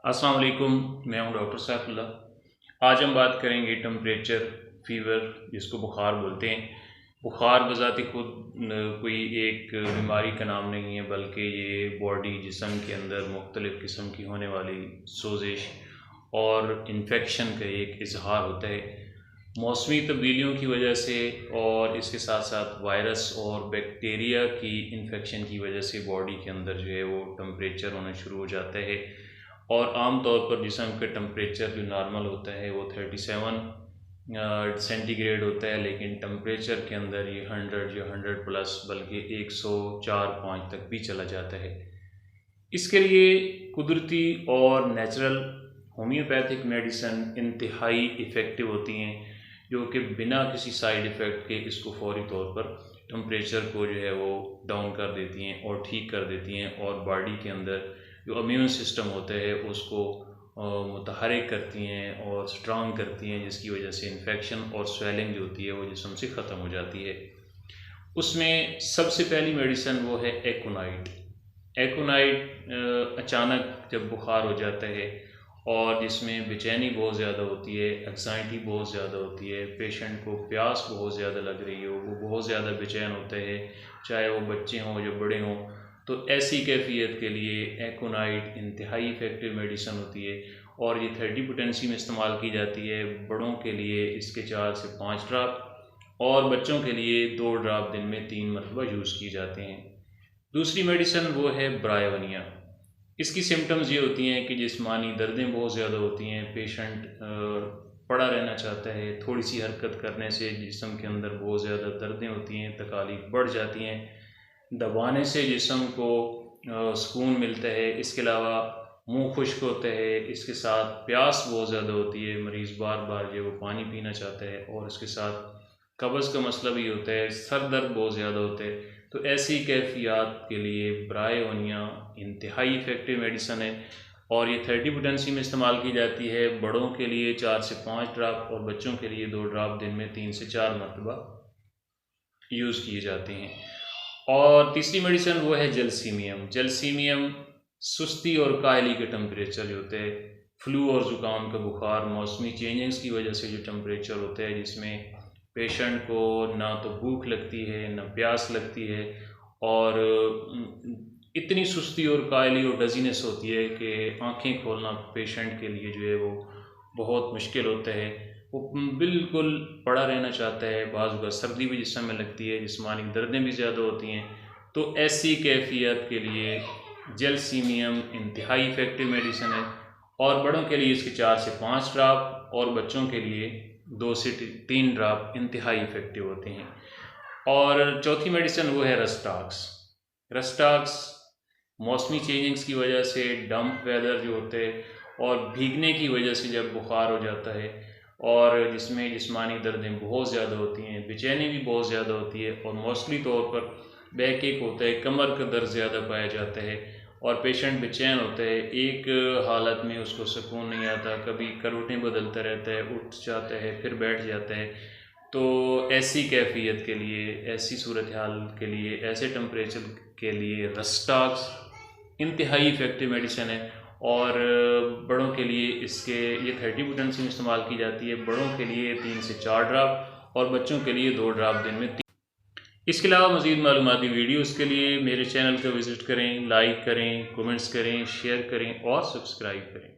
अस्सलाम वालेकुम, मैं हूं डॉक्टर सैफुल्लाह। आज हम बात करेंगे टेम्परेचर, फ़ीवर जिसको बुखार बोलते हैं। बुखार बज़ाती खुद कोई एक बीमारी का नाम नहीं है, बल्कि ये बॉडी जिस्म के अंदर मुख्तलिफ़ किस्म की होने वाली सोजिश और इन्फेक्शन का एक इजहार होता है। मौसमी तब्दीलियों की वजह से और इसके साथ साथ वायरस और बैक्टीरिया की इन्फेक्शन की वजह से बॉडी के अंदर जो है वो टेम्परेचर होना शुरू हो जाता है। और आम तौर पर जिस्म का टेम्परेचर जो नॉर्मल होता है वो 37 सेंटीग्रेड होता है, लेकिन टेम्परेचर के अंदर ये 100 या 100 प्लस बल्कि 104-5 तक भी चला जाता है। इसके लिए कुदरती और नेचुरल होम्योपैथिक मेडिसिन इंतहाई इफ़ेक्टिव होती हैं, जो कि बिना किसी साइड इफ़ेक्ट के इसको फौरी तौर पर टेम्परेचर को जो है वो डाउन कर देती हैं और ठीक कर देती हैं, और बॉडी के अंदर जो इम्यून सिस्टम होता है उसको मुतहरिक करती हैं और स्ट्रांग करती हैं, जिसकी वजह से इन्फेक्शन और स्वेलिंग जो होती है वो जिस्म से ख़त्म हो जाती है। उसमें सबसे पहली मेडिसिन वो है एकोनाइट। एकोनाइट अचानक जब बुखार हो जाता है और जिसमें बेचैनी बहुत ज़्यादा होती है, एग्जाइटी बहुत ज़्यादा होती है, पेशेंट को प्यास बहुत ज़्यादा लग रही हो, वो बहुत ज़्यादा बेचैन होते हैं, चाहे वो बच्चे हों या बड़े हों, तो ऐसी कैफियत के लिए एकोनाइट इंतहाई इफ़ेक्टिव मेडिसिन होती है। और ये 30 पोटेंसी में इस्तेमाल की जाती है। बड़ों के लिए इसके 4 से 5 ड्राप और बच्चों के लिए 2 ड्राप दिन में 3 मरतबा यूज़ किए जाते हैं। दूसरी मेडिसिन वो है ब्रायोनिया। इसकी सिम्टम्स ये होती हैं कि जिस्मानी दर्दें बहुत ज़्यादा होती हैं, पेशेंट पड़ा रहना चाहता है, थोड़ी सी हरकत करने से जिस्म के अंदर बहुत ज़्यादा दर्दें होती हैं, तकालीफ बढ़ जाती हैं, दबाने से जिस्म को सुकून मिलता है। इसके अलावा मुंह खुश्क होता है, इसके साथ प्यास बहुत ज़्यादा होती है, मरीज़ बार बार जो वो पानी पीना चाहता है, और इसके साथ कब्ज़ का मसला भी होता है, सर दर्द बहुत ज़्यादा होता है। तो ऐसी कैफियत के लिए ब्रायोनिया इंतहाई इफ़ेक्टिव मेडिसन है, और ये 30 पोटेंसी में इस्तेमाल की जाती है। बड़ों के लिए 4 से 5 ड्राप और बच्चों के लिए 2 ड्राप दिन में 3 से 4 मरतबा यूज़ किए जाते हैं। और तीसरी मेडिसिन वो है जलसीमियम। जलसीमियम सुस्ती और काहली के टेम्परेचर जो होते हैं, फ्लू और ज़ुकाम का बुखार, मौसमी चेंजेस की वजह से जो टेम्परेचर होता है, जिसमें पेशेंट को ना तो भूख लगती है ना प्यास लगती है, और इतनी सुस्ती और काहली और डजीनेस होती है कि आंखें खोलना पेशेंट के लिए जो है वो बहुत मुश्किल होता है। वो बिल्कुल पड़ा रहना चाहता है, बाज़ का सर्दी भी जिस्म में लगती है, जिस्मानी दर्दें भी ज़्यादा होती हैं। तो ऐसी कैफियत के लिए जलसीमियम इंतहाई इफ़ेक्टिव मेडिसिन है, और बड़ों के लिए इसके 4 से 5 ड्राप और बच्चों के लिए 2 से 3 ड्राप इंतहाई इफ़ेक्टिव होते हैं। और चौथी मेडिसिन वो है रस्टाक्स। रस्टाक्स मौसमी चेंजिंग्स की वजह से, डम्प वेदर जो होते हैं और भीगने की वजह से जब बुखार हो जाता है, और जिसमें जिस्मानी दर्दें बहुत ज़्यादा होती हैं, बेचैनी भी बहुत ज़्यादा होती है, और मोस्टली तौर पर बैक एक होता है, कमर का दर्द ज़्यादा पाया जाता है, और पेशेंट बेचैन होता है, एक हालत में उसको सुकून नहीं आता, कभी करवटें बदलता रहता है, उठ जाता है फिर बैठ जाता है। तो ऐसी कैफियत के लिए, ऐसी सूरत हाल के लिए, ऐसे टेम्परेचर के लिए रस्टाक्स इंतहाई इफ़ेक्टिव मेडिसिन है। और बड़ों के लिए इसके ये 30 पोटेंसी में इस्तेमाल की जाती है। बड़ों के लिए 3 से 4 ड्राप और बच्चों के लिए 2 ड्राप दिन में 3। इसके अलावा मज़ीद मालूमाती वीडियोज़ के लिए मेरे चैनल को विज़िट करें, लाइक करें, कमेंट्स करें, शेयर करें और सब्सक्राइब करें।